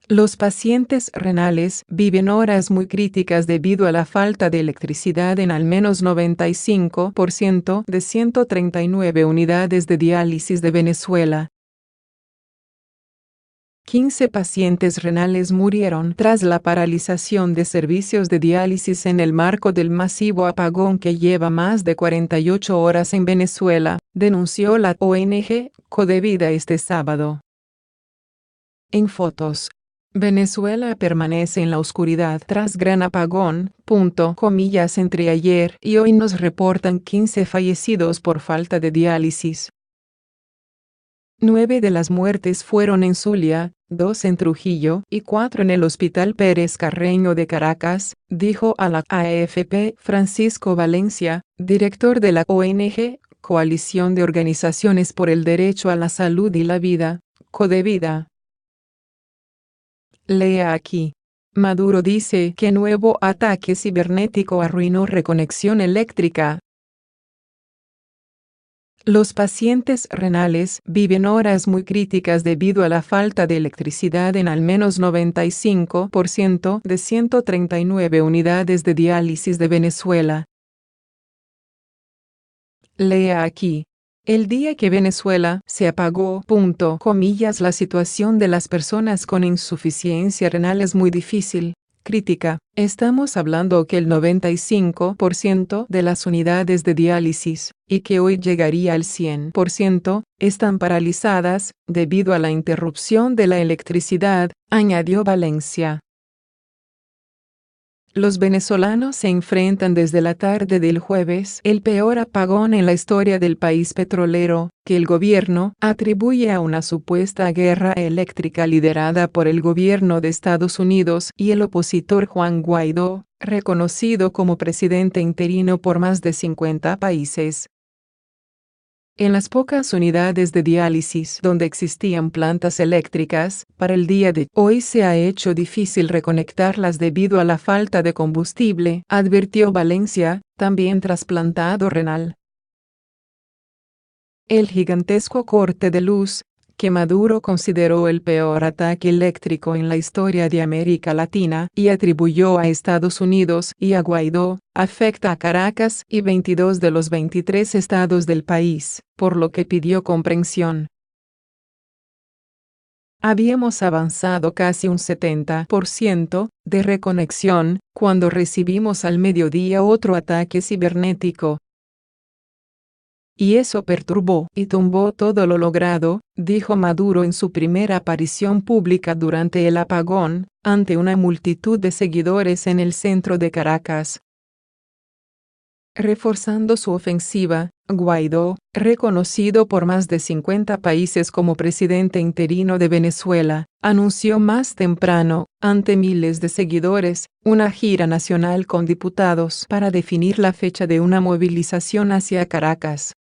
Los pacientes renales viven horas muy críticas debido a la falta de electricidad en al menos 95% de 139 unidades de diálisis de Venezuela. 15 pacientes renales murieron tras la paralización de servicios de diálisis en el marco del masivo apagón que lleva más de 48 horas en Venezuela, denunció la ONG Codevida este sábado. En fotos. Venezuela permanece en la oscuridad tras gran apagón, entre ayer y hoy nos reportan 15 fallecidos por falta de diálisis. 9 de las muertes fueron en Zulia, 2 en Trujillo y 4 en el Hospital Pérez Carreño de Caracas, dijo a la AFP Francisco Valencia, director de la ONG, Coalición de Organizaciones por el Derecho a la Salud y la Vida, Codevida. Lea aquí. Maduro dice que nuevo ataque cibernético arruinó reconexión eléctrica. Los pacientes renales viven horas muy críticas debido a la falta de electricidad en al menos 95% de 139 unidades de diálisis de Venezuela. Lea aquí. El día que Venezuela se apagó, la situación de las personas con insuficiencia renal es muy difícil, crítica. Estamos hablando que el 95% de las unidades de diálisis, y que hoy llegaría al 100%, están paralizadas, debido a la interrupción de la electricidad, añadió Valencia. Los venezolanos se enfrentan desde la tarde del jueves el peor apagón en la historia del país petrolero, que el gobierno atribuye a una supuesta guerra eléctrica liderada por el gobierno de Estados Unidos y el opositor Juan Guaidó, reconocido como presidente interino por más de 50 países. En las pocas unidades de diálisis donde existían plantas eléctricas, para el día de hoy se ha hecho difícil reconectarlas debido a la falta de combustible, advirtió Valencia, también trasplantado renal. El gigantesco corte de luz, que Maduro consideró el peor ataque eléctrico en la historia de América Latina y atribuyó a Estados Unidos y a Guaidó, afecta a Caracas y 22 de los 23 estados del país, por lo que pidió comprensión. Habíamos avanzado casi un 70% de reconexión, cuando recibimos al mediodía otro ataque cibernético. Y eso perturbó y tumbó todo lo logrado, dijo Maduro en su primera aparición pública durante el apagón, ante una multitud de seguidores en el centro de Caracas. Reforzando su ofensiva, Guaidó, reconocido por más de 50 países como presidente interino de Venezuela, anunció más temprano, ante miles de seguidores, una gira nacional con diputados para definir la fecha de una movilización hacia Caracas.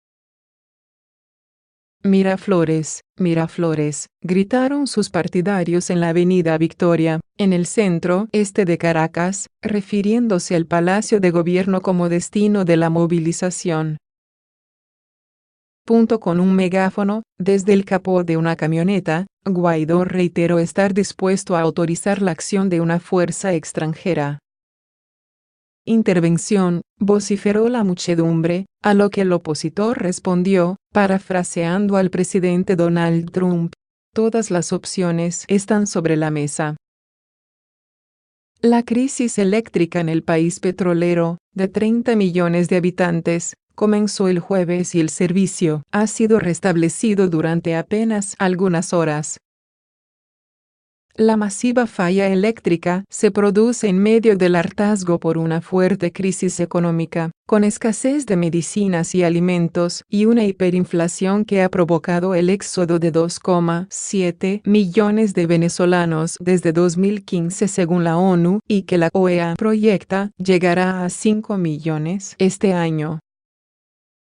Miraflores, Miraflores, gritaron sus partidarios en la avenida Victoria, en el centro este de Caracas, refiriéndose al Palacio de Gobierno como destino de la movilización. Con un megáfono, desde el capó de una camioneta, Guaidó reiteró estar dispuesto a autorizar la acción de una fuerza extranjera. Intervención, vociferó la muchedumbre, a lo que el opositor respondió, parafraseando al presidente Donald Trump: todas las opciones están sobre la mesa. La crisis eléctrica en el país petrolero, de 30 millones de habitantes, comenzó el jueves y el servicio ha sido restablecido durante apenas algunas horas. La masiva falla eléctrica se produce en medio del hartazgo por una fuerte crisis económica, con escasez de medicinas y alimentos y una hiperinflación que ha provocado el éxodo de 2,7 millones de venezolanos desde 2015 según la ONU, y que la OEA proyecta llegará a 5 millones este año.